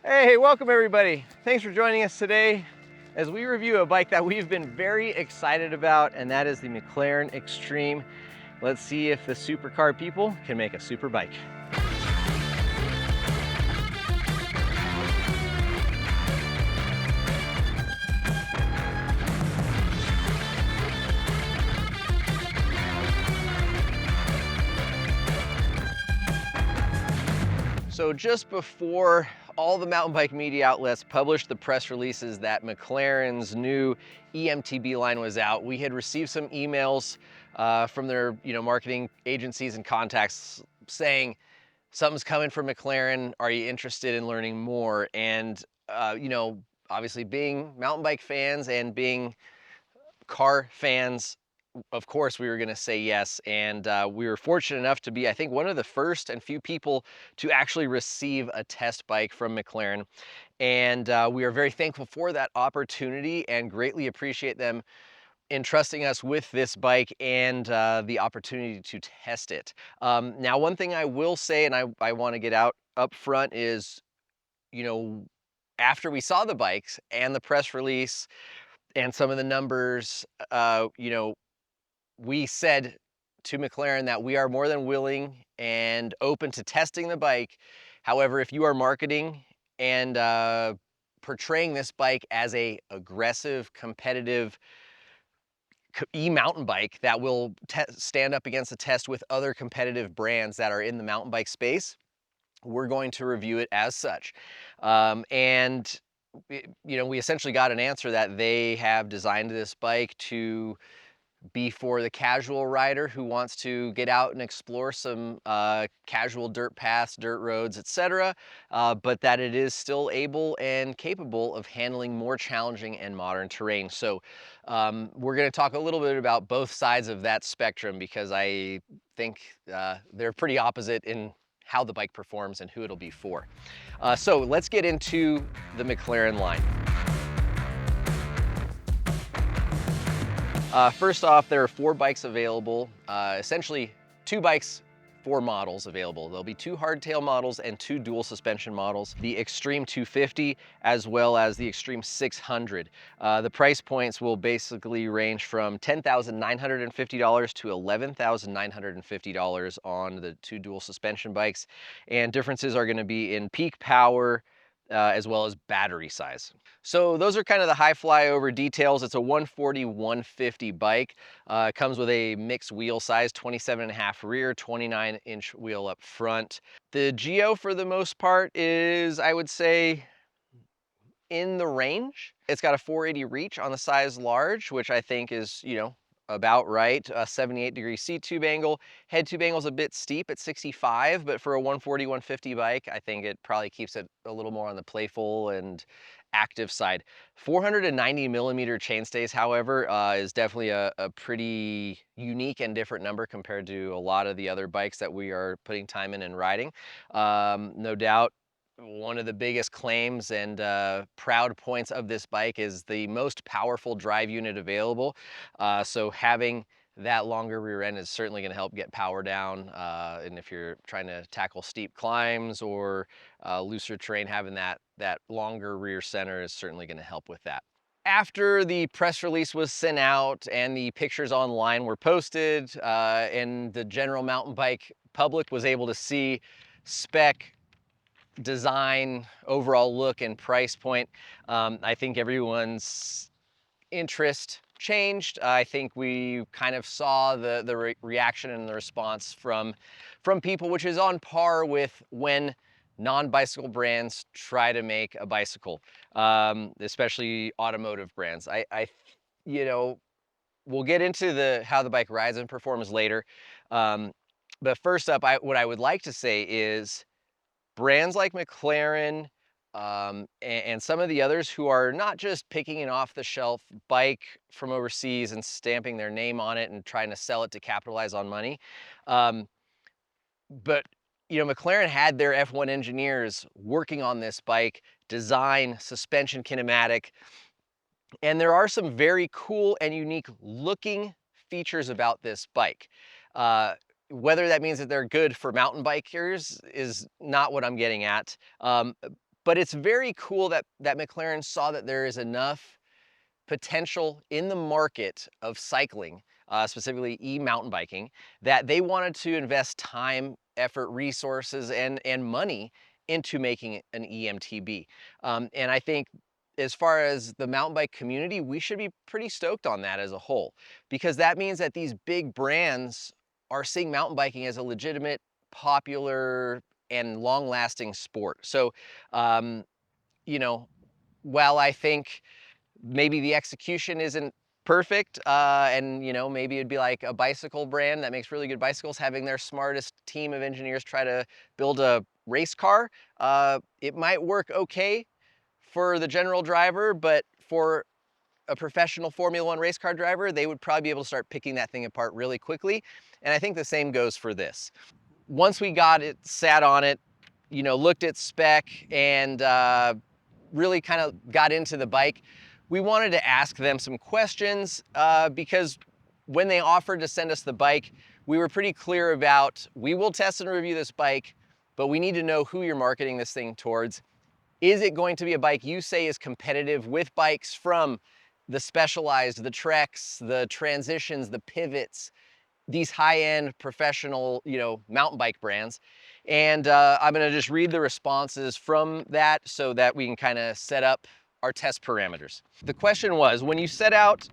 Hey, welcome everybody. Thanks for joining us today as we review a bike that we've been very excited about, and that is the McLaren Extreme. Let's see if the supercar people can make a super bike. So just before all the mountain bike media outlets published the press releases that McLaren's new eMTB line was out, we had received some emails from their marketing agencies and contacts saying, something's coming from McLaren. Are you interested in learning more? And obviously being mountain bike fans and being car fans, of course we were going to say yes. And we were fortunate enough to be, I think, one of the first and few people to actually receive a test bike from McLaren. And we are very thankful for that opportunity and greatly appreciate them entrusting us with this bike and the opportunity to test it. Now, one thing I will say, and I want to get out up front, is, after we saw the bikes and the press release and some of the numbers, we said to McLaren that we are more than willing and open to testing the bike. However, if you are marketing and portraying this bike as a aggressive, competitive eMountain bike that will stand up against the test with other competitive brands that are in the mountain bike space, we're going to review it as such. And we essentially got an answer that they have designed this bike to be for the casual rider who wants to get out and explore some casual dirt paths, dirt roads, etc., but that it is still able and capable of handling more challenging and modern terrain. So we're going to talk a little bit about both sides of that spectrum, because I think they're pretty opposite in how the bike performs and who it'll be for. So let's get into the McLaren line. First off, there are 4 bikes available, essentially 2 bikes, 4 models available. There'll be 2 hardtail models and 2 dual suspension models, the Extreme 250 as well as the Extreme 600. The price points will basically range from $10,950 to $11,950 on the 2 dual suspension bikes, and differences are going to be in peak power, as well as battery size. So those are kind of the high flyover details. It's a 140/150 bike. It comes with a mixed wheel size, 27.5 rear, 29-inch wheel up front. The geo for the most part is, I would say, in the range. It's got a 480 reach on the size large, which I think is, about right. A 78-degree seat tube angle. Head tube angle is a bit steep at 65, but for a 140/150 bike, I think it probably keeps it a little more on the playful and active side. 490mm chainstays, however, is definitely a pretty unique and different number compared to a lot of the other bikes that we are putting time in and riding. No doubt, one of the biggest claims and proud points of this bike is the most powerful drive unit available. So having that longer rear end is certainly going to help get power down. And if you're trying to tackle steep climbs or looser terrain, having that longer rear center is certainly going to help with that. After the press release was sent out and the pictures online were posted, and the general mountain bike public was able to see spec, design, overall look, and price point, I think everyone's interest changed. I think we kind of saw the reaction and the response from people, which is on par with when non-bicycle brands try to make a bicycle, especially automotive brands. We'll get into how the bike rides and performs later. But first up, what I would like to say is brands like McLaren, and some of the others who are not just picking an off-the-shelf bike from overseas and stamping their name on it and trying to sell it to capitalize on money. But McLaren had their F1 engineers working on this bike, design, suspension kinematic, and there are some very cool and unique looking features about this bike. Whether that means that they're good for mountain bikers is not what I'm getting at. But it's very cool that McLaren saw that there is enough potential in the market of cycling, specifically e-mountain biking, that they wanted to invest time, effort, resources, and money into making an eMTB. And I think as far as the mountain bike community, we should be pretty stoked on that as a whole, because that means that these big brands are seeing mountain biking as a legitimate, popular, and long-lasting sport. So, you know, while I think maybe the execution isn't perfect, and maybe it'd be like a bicycle brand that makes really good bicycles having their smartest team of engineers try to build a race car. It might work okay for the general driver, but for a professional Formula One race car driver, they would probably be able to start picking that thing apart really quickly. And I think the same goes for this. Once we got it, sat on it, looked at spec, and really kind of got into the bike, we wanted to ask them some questions, because when they offered to send us the bike, we were pretty clear about, we will test and review this bike, but we need to know who you're marketing this thing towards. Is it going to be a bike you say is competitive with bikes from the Specialized, the Treks, the Transitions, the Pivots, these high-end professional, mountain bike brands? And I'm gonna just read the responses from that so that we can kind of set up our test parameters. The question was, when you set out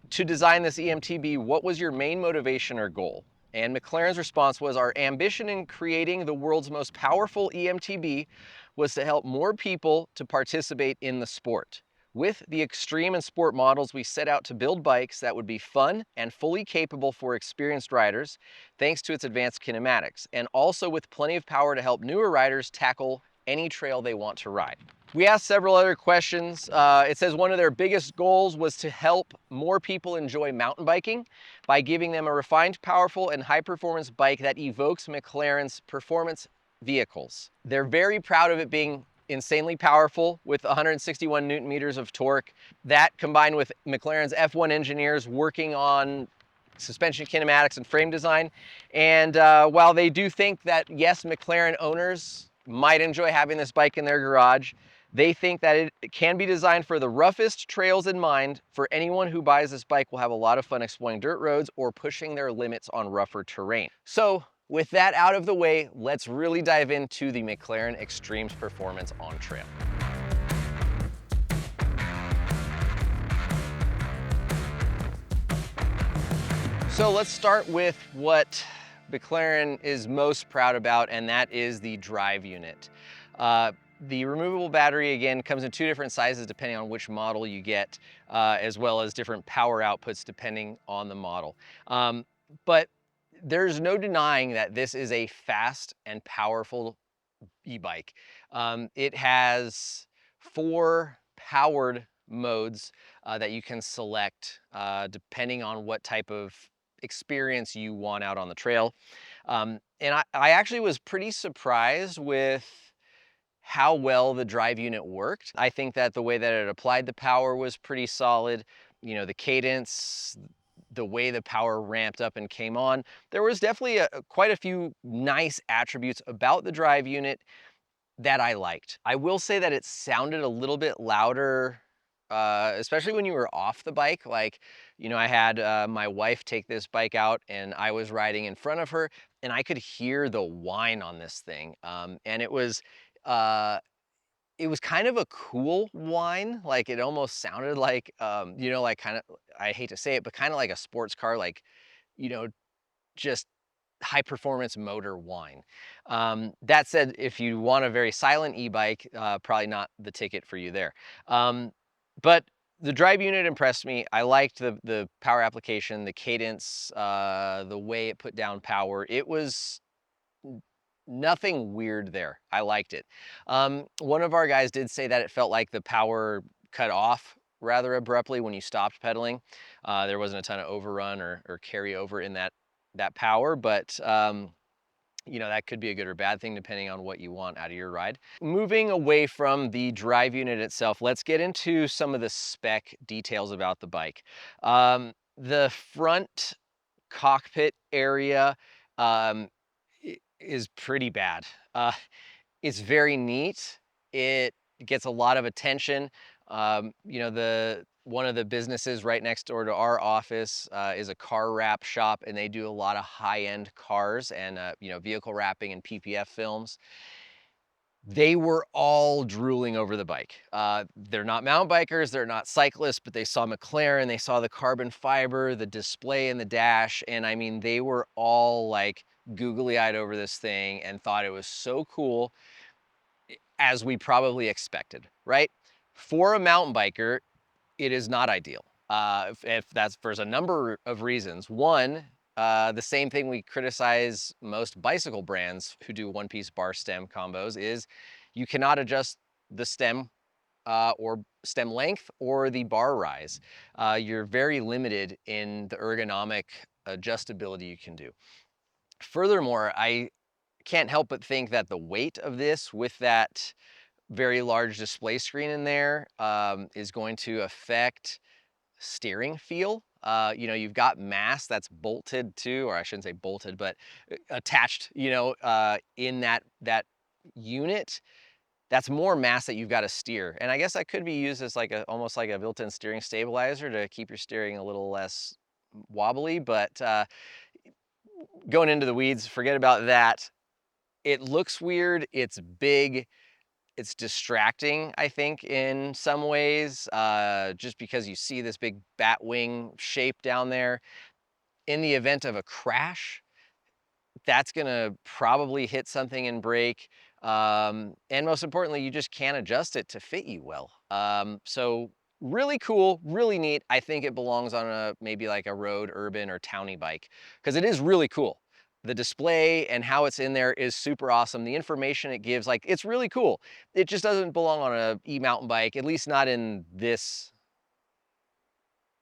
to design this eMTB, what was your main motivation or goal? And McLaren's response was, our ambition in creating the world's most powerful eMTB was to help more people to participate in the sport. With the Extreme and Sport models, we set out to build bikes that would be fun and fully capable for experienced riders, thanks to its advanced kinematics, and also with plenty of power to help newer riders tackle any trail they want to ride. We asked several other questions. It says one of their biggest goals was to help more people enjoy mountain biking by giving them a refined, powerful, and high-performance bike that evokes McLaren's performance vehicles. They're very proud of it being insanely powerful with 161 Newton meters of torque. That, combined with McLaren's F1 engineers working on suspension kinematics and frame design. And while they do think that, yes, McLaren owners might enjoy having this bike in their garage, they think that it can be designed for the roughest trails in mind. For anyone who buys this bike will have a lot of fun exploring dirt roads or pushing their limits on rougher terrain. So with that out of the way, let's really dive into the McLaren Extreme's performance on trail. So let's start with what McLaren is most proud about, and that is the drive unit. The removable battery, again, comes in two different sizes depending on which model you get, as well as different power outputs depending on the model. But there's no denying that this is a fast and powerful e-bike. It has 4 powered modes that you can select depending on what type of experience you want out on the trail. And I actually was pretty surprised with how well the drive unit worked. I think that the way that it applied the power was pretty solid. The cadence, the way the power ramped up and came on. There was definitely quite a few nice attributes about the drive unit that I liked. I will say that it sounded a little bit louder, especially when you were off the bike. Like, I had my wife take this bike out and I was riding in front of her and I could hear the whine on this thing. And uh, it was kind of a cool whine. Like it almost sounded like, like kind of, I hate to say it, but kind of like a sports car, like, you know, just high performance motor whine. That said, if you want a very silent e-bike, probably not the ticket for you there. But the drive unit impressed me. I liked the power application, the cadence, the way it put down power. It was nothing weird there. I liked it. One of our guys did say that it felt like the power cut off rather abruptly when you stopped pedaling. There wasn't a ton of overrun or carryover in that power, but that could be a good or bad thing depending on what you want out of your ride. Moving away from the drive unit itself, let's get into some of the spec details about the bike. The front cockpit area is pretty bad. It's very neat. It gets a lot of attention. You know, one of the businesses right next door to our office is a car wrap shop, and they do a lot of high-end cars and you know, vehicle wrapping and PPF films. They were all drooling over the bike. They're not mountain bikers, they're not cyclists, but they saw McLaren, they saw the carbon fiber, the display in the dash, and I mean, they were all like googly-eyed over this thing and thought it was so cool, as we probably expected, right? For a mountain biker, it is not ideal. If that's for a number of reasons. One, the same thing we criticize most bicycle brands who do one-piece bar stem combos is you cannot adjust the stem or stem length or the bar rise. You're very limited in the ergonomic adjustability you can do. Furthermore, I can't help but think that the weight of this with that very large display screen in there is going to affect steering feel. You know, you've got mass that's bolted to, or I shouldn't say bolted, but attached, you know, in that unit. That's more mass that you've got to steer. And I guess that could be used as like almost like a built-in steering stabilizer to keep your steering a little less wobbly. But going into the weeds, forget about that. It looks weird. It's big. It's distracting, I think, in some ways, just because you see this big bat wing shape down there. In the event of a crash, that's gonna probably hit something and break. And most importantly, you just can't adjust it to fit you well. So really cool, really neat. I think it belongs on a maybe like a road, urban, or towny bike because it is really cool. The display and how it's in there is super awesome. The information it gives, like, it's really cool. It just doesn't belong on a e-mountain bike, at least not in this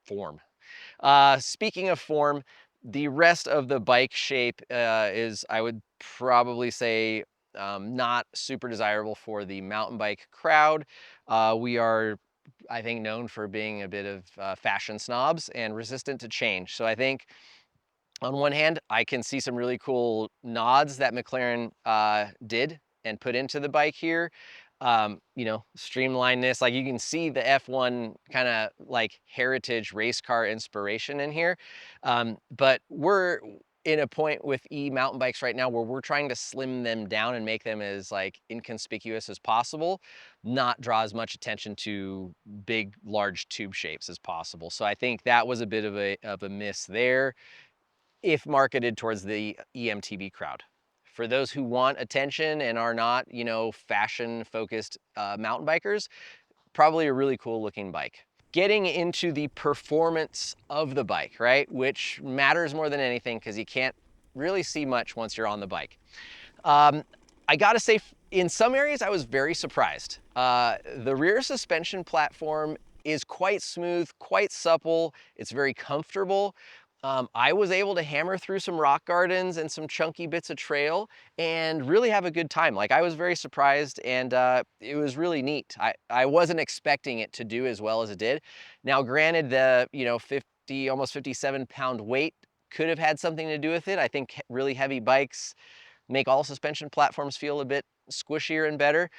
form. Speaking of form, the rest of the bike shape is, I would probably say, not super desirable for the mountain bike crowd. We are, I think, known for being a bit of fashion snobs and resistant to change. So I think on one hand, I can see some really cool nods that McLaren did and put into the bike here. You know, streamlinedness, like you can see the F1 kind of like heritage race car inspiration in here. But we're in a point with e-mountain bikes right now where we're trying to slim them down and make them as like inconspicuous as possible, not draw as much attention to big, large tube shapes as possible. So I think that was a bit of a miss there if marketed towards the eMTB crowd. For those who want attention and are not, you know, fashion-focused mountain bikers, probably a really cool looking bike. Getting into the performance of the bike, right? Which matters more than anything because you can't really see much once you're on the bike. Um, I gotta say, in some areas, I was very surprised. The rear suspension platform is quite smooth, quite supple. It's very comfortable. I was able to hammer through some rock gardens and some chunky bits of trail and really have a good time. Like, I was very surprised, and it was really neat. I wasn't expecting it to do as well as it did. Now, granted, the, you know, 50, almost 57-pound weight could have had something to do with it. I think really heavy bikes make all suspension platforms feel a bit squishier and better.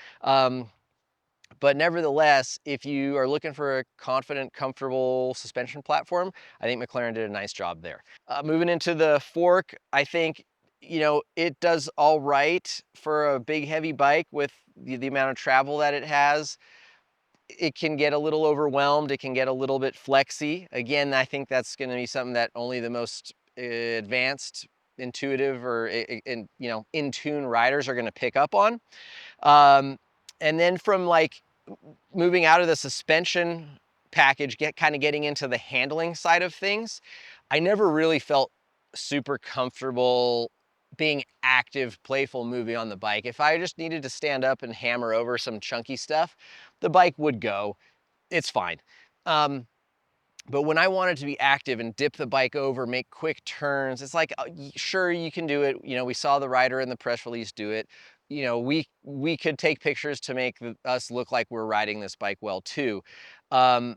But nevertheless, if you are looking for a confident, comfortable suspension platform, I think McLaren did a nice job there. Moving into the fork, I think, you know, it does all right for a big, heavy bike with the amount of travel that it has. It can get a little overwhelmed. It can get a little bit flexy. Again, I think that's going to be something that only the most advanced, intuitive, or you know, in tune riders are going to pick up on. Um, and then from like moving out of the suspension package, kind of getting into the handling side of things, I never really felt super comfortable being active, playful, moving on the bike. If I just needed to stand up and hammer over some chunky stuff, the bike would go. It's fine. Um, but when I wanted to be active and dip the bike over, make quick turns, it's like, sure, you can do it. You know, we saw the rider in the press release do it. You know, we could take pictures to make us look like we're riding this bike well too. Um,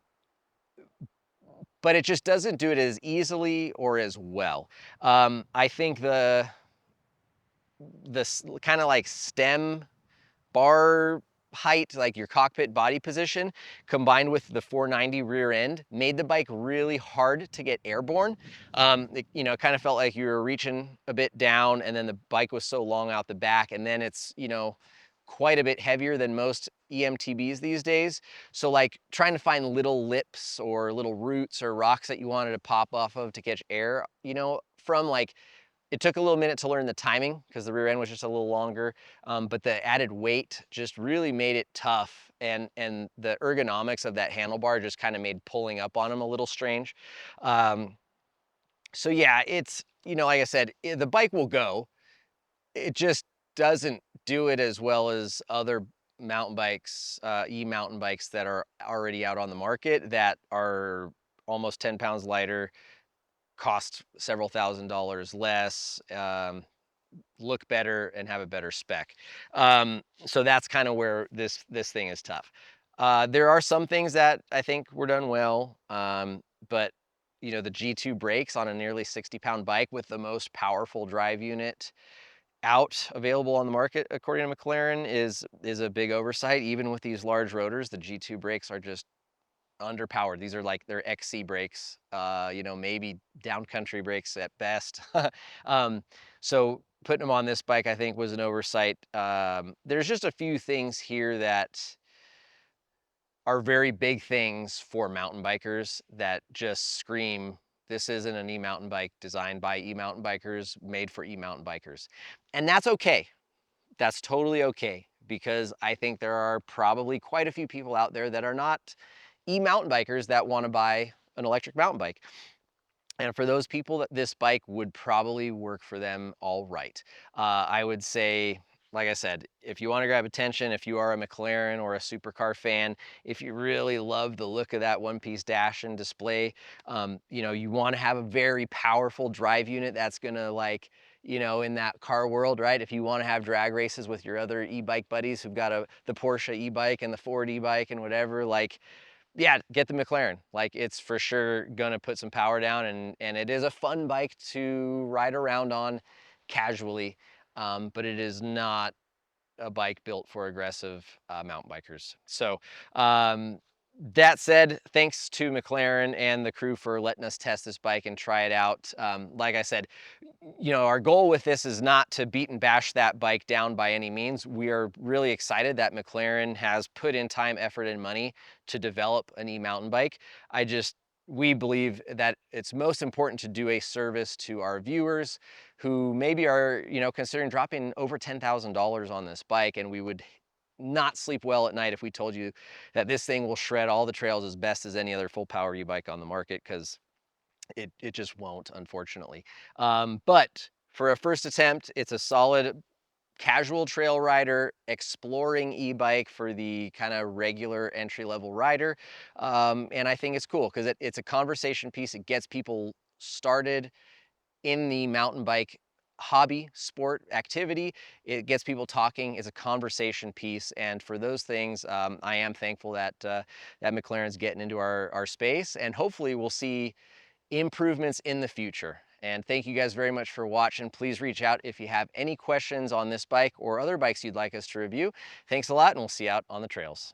but it just doesn't do it as easily or as well. I think the kind of like stem bar height, like your cockpit body position, combined with the 490 rear end, made the bike really hard to get airborne. You know, it kind of felt like you were reaching a bit down, and then the bike was so long out the back, and then it's, you know, quite a bit heavier than most eMTBs these days. So like trying to find little lips or little roots or rocks that you wanted to pop off of to catch air, you know, from, like, it took a little minute to learn the timing because the rear end was just a little longer, but the added weight just really made it tough, and the ergonomics of that handlebar just kind of made pulling up on them a little strange. Um, so yeah, it's, you know, like I said, the bike will go. It just doesn't do it as well as other mountain bikes, e-mountain bikes that are already out on the market that are almost 10 pounds lighter, cost several $1,000s less, look better, and have a better spec. So that's kind of where this thing is tough. There are some things that I think were done well, but you know, the G2 brakes on a nearly 60-pound bike with the most powerful drive unit out available on the market, according to McLaren, is a big oversight. Even with these large rotors, the G2 brakes are just underpowered. These are like their XC brakes, you know, maybe downcountry brakes at best. um, so putting them on this bike, I think, was an oversight. There's just a few things here that are very big things for mountain bikers that just scream, this isn't an e-mountain bike designed by e-mountain bikers, made for e-mountain bikers. And that's okay. That's totally okay, because I think there are probably quite a few people out there that are not e-mountain bikers that want to buy an electric mountain bike. And for those people, that this bike would probably work for them all right. I would say, like I said, if you want to grab attention, if you are a McLaren or a supercar fan, if you really love the look of that one-piece dash and display, you know, you want to have a very powerful drive unit that's gonna, like, you know, in that car world, right? If you want to have drag races with your other e-bike buddies who've got the Porsche e-bike and the Ford e-bike and whatever, like, yeah, get the McLaren. Like, it's for sure gonna put some power down, and it is a fun bike to ride around on casually, but it is not a bike built for aggressive mountain bikers. So that said, thanks to McLaren and the crew for letting us test this bike and try it out. Like I said, you know, our goal with this is not to beat and bash that bike down by any means. We are really excited that McLaren has put in time, effort, and money to develop an e-mountain bike. We believe that it's most important to do a service to our viewers who maybe are, you know, considering dropping over $10,000 on this bike, and we would not sleep well at night if we told you that this thing will shred all the trails as best as any other full power e-bike on the market, because it just won't, unfortunately. But for a first attempt, it's a solid casual trail rider, exploring e-bike for the kind of regular entry-level rider. And I think it's cool because it's a conversation piece. It gets people started in the mountain bike hobby, sport, activity. It gets people talking. It's a conversation piece, and for those things, I am thankful that that McLaren's getting into our space, and hopefully we'll see improvements in the future. And thank you guys very much for watching. Please reach out if you have any questions on this bike or other bikes you'd like us to review. Thanks a lot, and we'll see you out on the trails.